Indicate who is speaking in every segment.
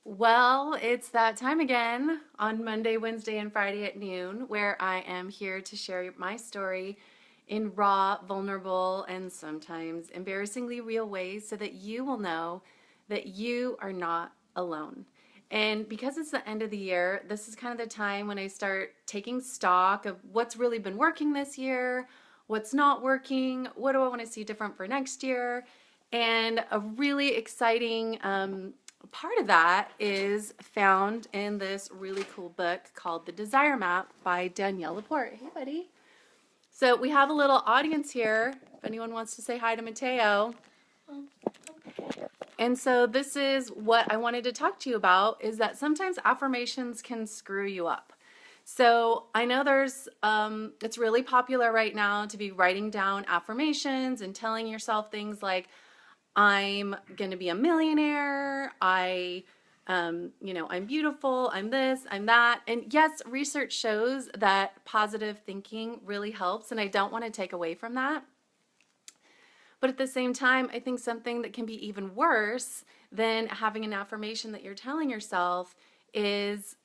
Speaker 1: Well, it's that time again on Monday, Wednesday, and Friday at noon, where I am here to share my story in raw, vulnerable, and sometimes embarrassingly real ways so that you will know that you are not alone. And because it's the end of the year, this is kind of the time when I start taking stock of what's really been working this year, what's not working, what do I want to see different for next year. And a really exciting part of that is found in this really cool book called The Desire Map by Danielle Laporte. Hey, buddy. So we have a little audience here. If anyone wants to say hi to Mateo. And so this is what I wanted to talk to you about, is that sometimes affirmations can screw you up. So I know it's really popular right now to be writing down affirmations and telling yourself things like, I'm going to be a millionaire. I'm beautiful. I'm this, I'm that. And yes, research shows that positive thinking really helps, and I don't want to take away from that. But at the same time, I think something that can be even worse than having an affirmation that you're telling yourself is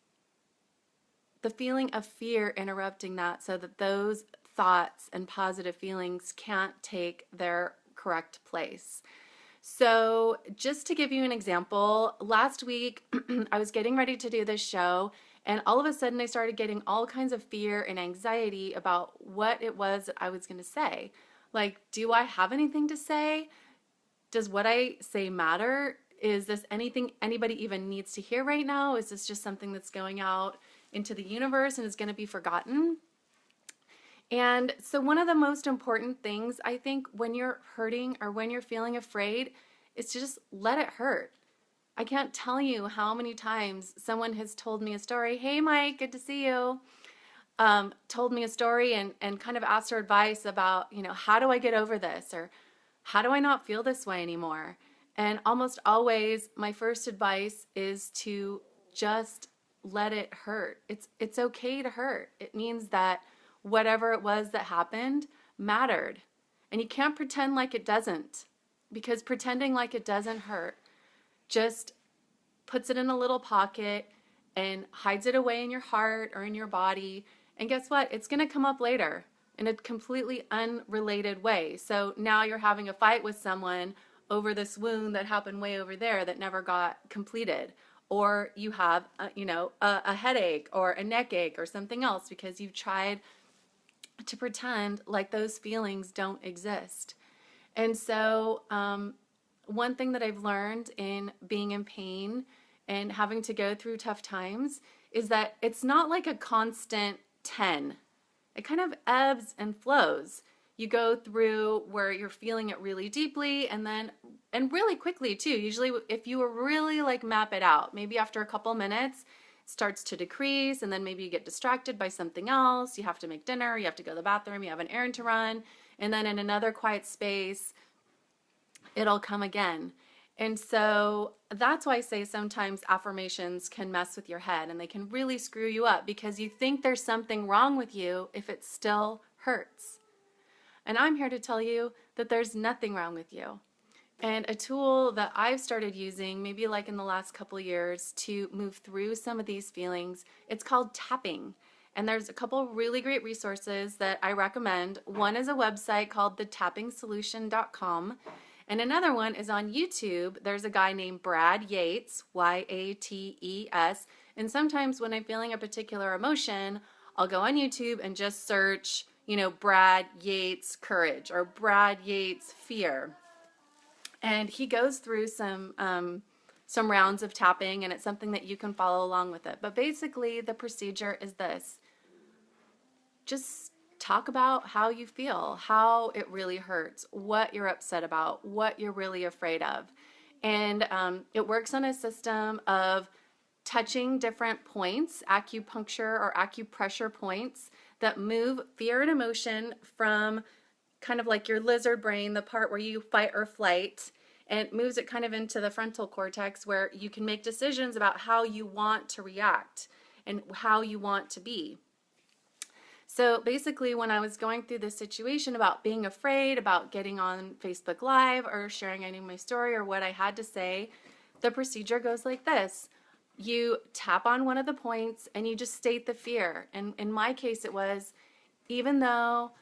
Speaker 1: the feeling of fear interrupting that, so that those thoughts and positive feelings can't take their correct place. So just to give you an example, last week I was getting ready to do this show, and all of a sudden I started getting all kinds of fear and anxiety about what it was that I was going to say. Like, do I have anything to say? Does what I say matter? Is this anything anybody even needs to hear right now? Is this just something that's going out into the universe and is going to be forgotten? And so one of the most important things, I think, when you're hurting or when you're feeling afraid is to just let it hurt. I can't tell you how many times someone has told me a story. Hey, Mike, good to see you. Told me a story and kind of asked her advice about, how do I get over this? Or how do I not feel this way anymore? And almost always my first advice is to just let it hurt. It's okay to hurt. It means that whatever it was that happened mattered. And you can't pretend like it doesn't, because pretending like it doesn't hurt just puts it in a little pocket and hides it away in your heart or in your body. And guess what? It's going to come up later in a completely unrelated way. So now you're having a fight with someone over this wound that happened way over there that never got completed. Or you have, a headache or a neck ache or something else because you've tried to pretend like those feelings don't exist. And so one thing that I've learned in being in pain and having to go through tough times is that it's not like a constant 10. It kind of ebbs and flows. You go through where you're feeling it really deeply and really quickly too. Usually if you were really map it out, maybe after a couple minutes, starts to decrease, and then maybe you get distracted by something else. You have to make dinner, you have to go to the bathroom, you have an errand to run, and then in another quiet space, it'll come again. And so that's why I say sometimes affirmations can mess with your head and they can really screw you up because you think there's something wrong with you if it still hurts. And I'm here to tell you that there's nothing wrong with you. And a tool that I've started using, maybe in the last couple years, to move through some of these feelings, it's called tapping. And there's a couple really great resources that I recommend. One is a website called thetappingsolution.com. And another one is on YouTube. There's a guy named Brad Yates, Yates. And sometimes when I'm feeling a particular emotion, I'll go on YouTube and just search, Brad Yates courage or Brad Yates fear. And he goes through some rounds of tapping, and it's something that you can follow along with it. But basically, the procedure is this. Just talk about how you feel, how it really hurts, what you're upset about, what you're really afraid of. And it works on a system of touching different points, acupuncture or acupressure points that move fear and emotion from kind of like your lizard brain, the part where you fight or flight, and it moves it kind of into the frontal cortex where you can make decisions about how you want to react and how you want to be. So basically, when I was going through this situation about being afraid, about getting on Facebook Live or sharing any of my story or what I had to say, the procedure goes like this. you tap on one of the points and you just state the fear. And in my case, it was, even though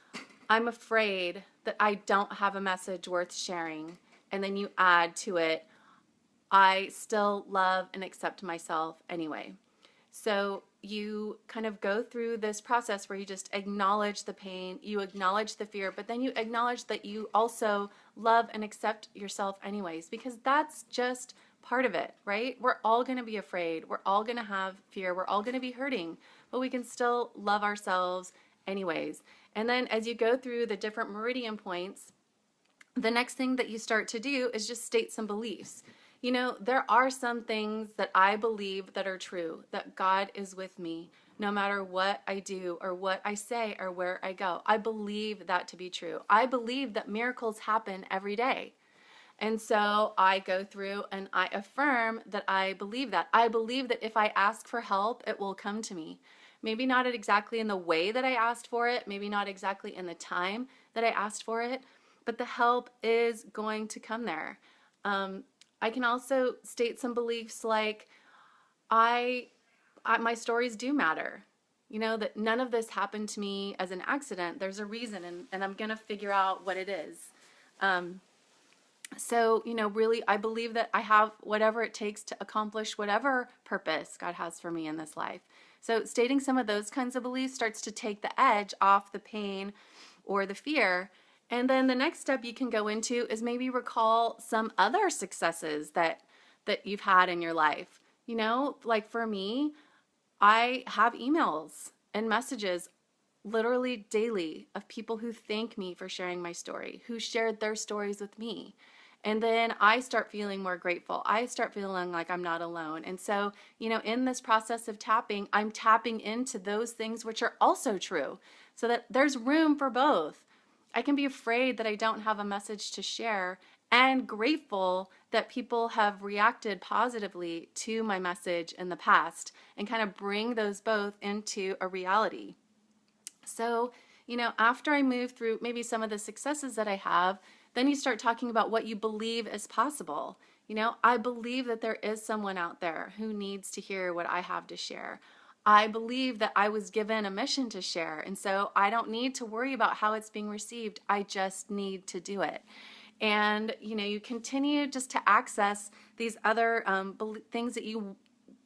Speaker 1: I'm afraid that I don't have a message worth sharing, and then you add to it, I still love and accept myself anyway. So you kind of go through this process where you just acknowledge the pain, you acknowledge the fear, but then you acknowledge that you also love and accept yourself anyways, because that's just part of it, right? We're all going to be afraid. We're all going to have fear. We're all going to be hurting, but we can still love ourselves anyways. And then as you go through the different meridian points, the next thing that you start to do is just state some beliefs. You know, there are some things that I believe that are true, that God is with me no matter what I do or what I say or where I go. I believe that to be true. I believe that miracles happen every day. And so I go through and I affirm that I believe that. I believe that if I ask for help, it will come to me. Maybe not exactly in the way that I asked for it, maybe not exactly in the time that I asked for it, but the help is going to come there. I can also state some beliefs like my stories do matter. You know, that none of this happened to me as an accident. There's a reason, and I'm going to figure out what it is. So, you know, really, I believe that I have whatever it takes to accomplish whatever purpose God has for me in this life. So stating some of those kinds of beliefs starts to take the edge off the pain or the fear. And then the next step you can go into is maybe recall some other successes that you've had in your life. You know, like for me, I have emails and messages literally daily of people who thank me for sharing my story, who shared their stories with me. And then I start feeling more grateful. I start feeling like I'm not alone. And so, you know, in this process of tapping, I'm tapping into those things which are also true, so that there's room for both. I can be afraid that I don't have a message to share and grateful that people have reacted positively to my message in the past, and kind of bring those both into a reality. So, you know, after I move through maybe some of the successes that I have, then you start talking about what you believe is possible. You know, I believe that there is someone out there who needs to hear what I have to share. I believe that I was given a mission to share, and so I don't need to worry about how it's being received. I just need to do it. And, you know, you continue just to access these other things that you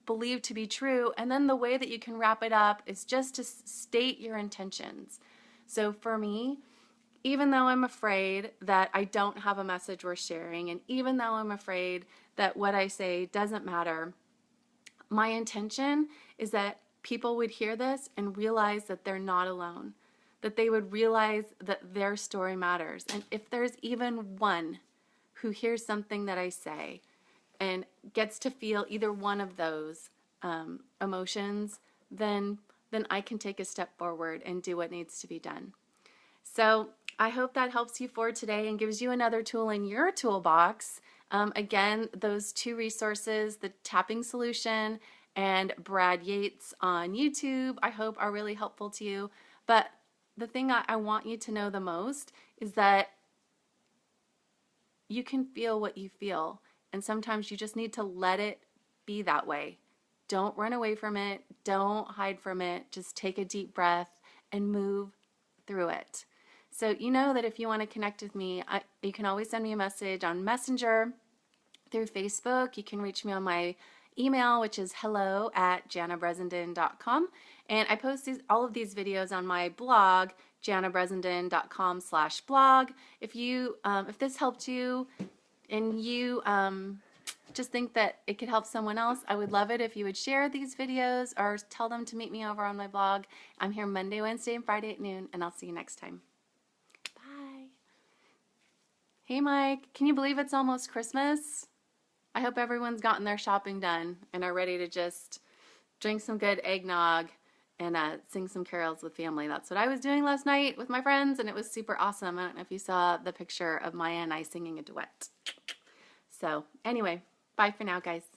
Speaker 1: believe to be true, and then the way that you can wrap it up is just to state your intentions. So for me, even though I'm afraid that I don't have a message worth sharing, and even though I'm afraid that what I say doesn't matter, my intention is that people would hear this and realize that they're not alone, that they would realize that their story matters. And if there's even one who hears something that I say and gets to feel either one of those emotions, then I can take a step forward and do what needs to be done. So I hope that helps you for today and gives you another tool in your toolbox. Again, those two resources, the Tapping Solution and Brad Yates on YouTube, I hope are really helpful to you. But the thing I want you to know the most is that you can feel what you feel, and sometimes you just need to let it be that way. Don't run away from it. Don't hide from it. Just take a deep breath and move through it. So you know that if you want to connect with me, you can always send me a message on Messenger, through Facebook. You can reach me on my email, which is hello@janabressenden.com. And I post all of these videos on my blog, janabressenden.com/blog. If this helped you and you just think that it could help someone else, I would love it if you would share these videos or tell them to meet me over on my blog. I'm here Monday, Wednesday, and Friday at noon, and I'll see you next time. Bye. Hey, Mike, can you believe it's almost Christmas? I hope everyone's gotten their shopping done and are ready to just drink some good eggnog and sing some carols with family. That's what I was doing last night with my friends, and it was super awesome. I don't know if you saw the picture of Maya and I singing a duet. So anyway, bye for now, guys.